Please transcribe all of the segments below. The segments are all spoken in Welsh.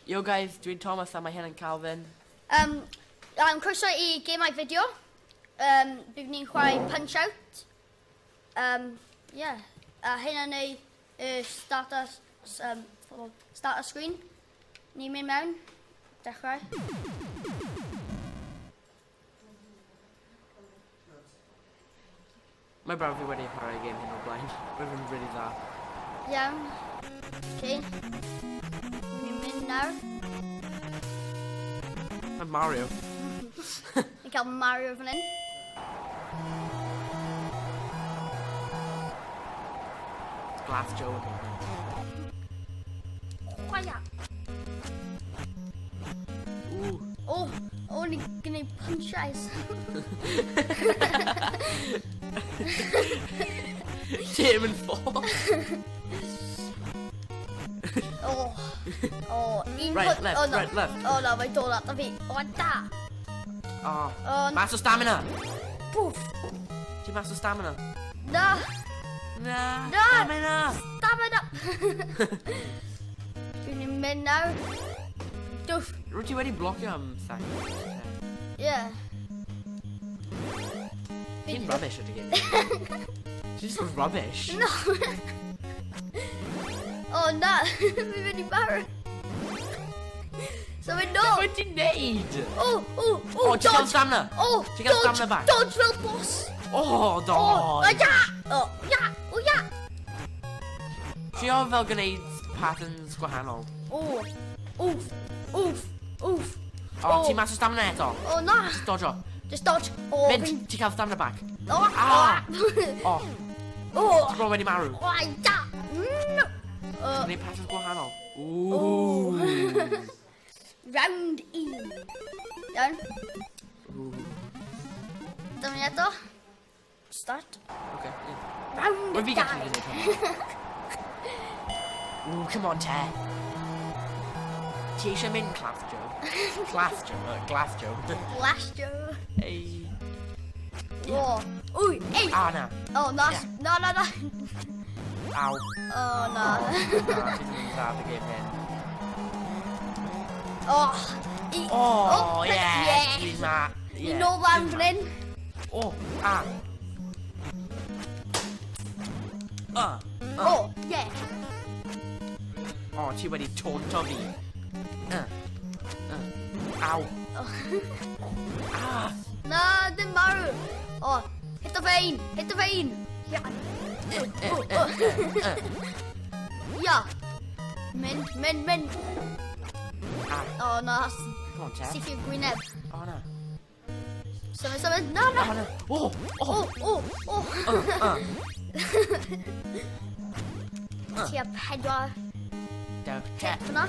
Yo guys, dwi'n Thomas a mae hyn yn Calvin. Croeso I gemau fideo. Bydd ni'n chwarae Punch-Out. Hyn yn ei starter screen. Ni'n mynd mewn. Dechrau. Mae brawd fi wedi chwarae game hyn o'r blaen. Mae'n fynd really dda. Iawn. Okay. Ni'n mynd nawr. Mae Mario. Ni'n cael Mario fan hyn. Glass Joe yn hyn. Chwaia. Ni'n gwneud punch-eyes. Dim yn ffôl. Right, left. O na, mae'n dod at fi. O, da. Mas o stamina. Bwff. Ti'n mas o stamina? Na. Stamina. Stamina. Dwi'n mynd nawr. Dwff. Rwyt ti wedi blocio am sac? Ie. Ti'n rubbish ydy game. Ti'n just rubbish. No. O na, fi'n mynd I barod. So mae'n nôl. Beth ti'n neud? O, ti'n cael stamina? Ti'n cael stamina back? Dodge fel boss. Dodge. Ia. Trio fel gwneud patterns gwahanol. Oof. Ti'n mas o stamina eto? O na. Just dodge o. Just dodge. Mynd, ti'n cael stamina back. Ti'n bro wedi marw. Ia. Gwneud patterns gwahanol. Round 1. Iawn. Dyma ni eto. Start. Okay. Round 2. Wy'n fi gallu gwneud hwnna. Come on, te. Ti eisiau mynd Glass Joe? Glass Joe. Glass Joe. Ei. Ei. Na. O, na. Na. Aw. O, na. Ti ddim yn dda y game hyn. Yes. Ni'n nôl fan fan hyn. Yeah. Ti wedi tonto fi. Aw. Na, dim marw. Hit the vein. Ia. Mynd. O, na. Come on, te. Syth i'r gwyneb. Na. Symud. Na. Tua 4. Daw, te. Fyna.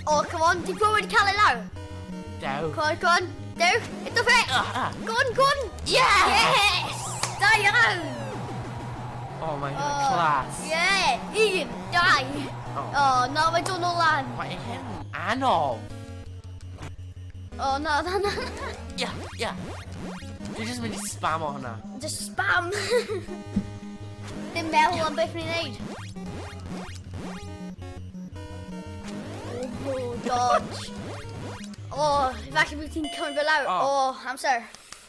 Come on. Ti'n gwybod wedi cael ei lawr? Daw. Come on. Dew. Hit the vein. Go on. Yes. Da iawn. Mae'n class. Yeah. 1, 2. Na, mae'n dod nôl lan. Mae hyn anodd. Na. Ia. Dwi jyst mynd I spam o hwnna. Just spam. Dim meddwl am beth ni'n neud. Dodge. Falle bod ti'n cymryd fel lawr. Amser.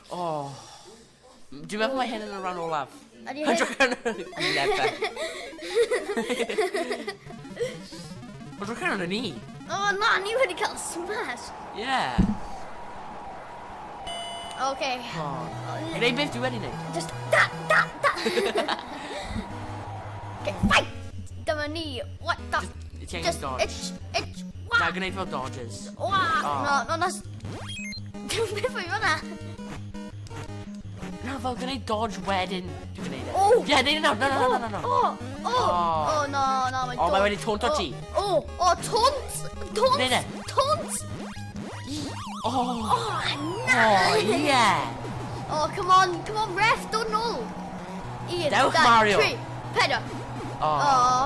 Dwi'n meddwl mae hyn yn y rhan olaf. Ydy hyn? Never. Mae'n drwy'n yn ni. Na, ni wedi cael smash. Yeah. Okay. Gwneud beth dwi wedi neud. Just da. Okay, fight. Dyma ni. What the? Just dodge. It's. Na, gwneud fel dodges. No. Dwi'n beth fwy fyna. Na, fel gwneud dodge wedyn. Dwi'n gwneud e. Ie, neud e nawr. No. No, mae'n dod. Mae wedi tonto ti. Tont. Neud e. Tont. Ie. Come on, ref, dod nôl. 1, Dewch, 2, Mario. 3, 4.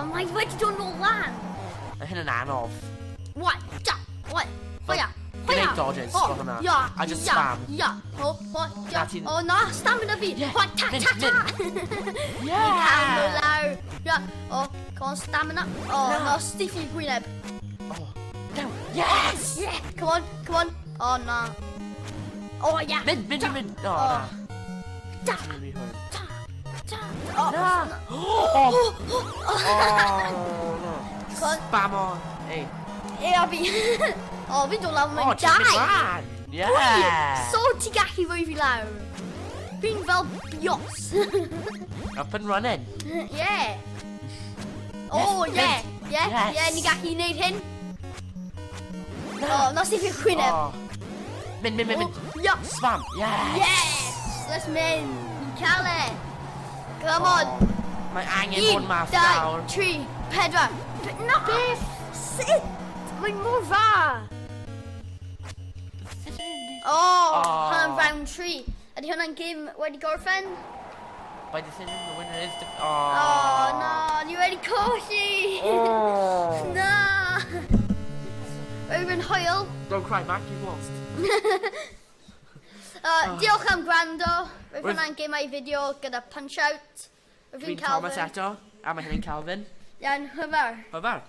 Mae wedi dod nôl lan. Mae hyn yn anodd. What? Fire. Gwneud dodges, fel hwnna. A just spam. Na, stamina fi. Ta. Yeah. Lawr. Come on, stamina. No, stiff i'r gwyneb. Oh. No. Yes! Yeah, come on, come on. Oh, no. Oh, yeah. Min. Oh, Oh. nah. Da, Maybe hurt. da, da. Oh, Nah. oh. Oh, no. Come on. Spam on. Hey. Yeah, fi... O, fi'n dod lawr Oh, mewn ti'n mynd dau. lan. Yeah. So ti gallu rhoi fi lawr. Fi'n fel bios. Up and running. Yeah. Oh, yeah. Yeah, Yes. yeah, ni gallu neud hyn. Oh, nos i fi'n chwyneb. Oh. Min. Oh, yeah. Spam. Yes. Yes! Let's mynd. Ni'n cael e. Come on. Mae angen bod 1, mas 2, nawr. 3, 4. No! Beth? Sut? Mae'n mor dda. Oh, hwnna'n round 3. Ydy hwnna'n gym wedi gorffen? By decision, the winner is the... Oh, no, ni wedi colli. Oh. Na. Rwy'n hwyl. Don't cry, Mac, you've lost. Diolch am gwrando. Rwy'n hwnna'n gym ei fideo gyda Punch Out. Fi'n Thomas eto, a mae hynny'n Calvin. Iawn, hyfar. Hyfar.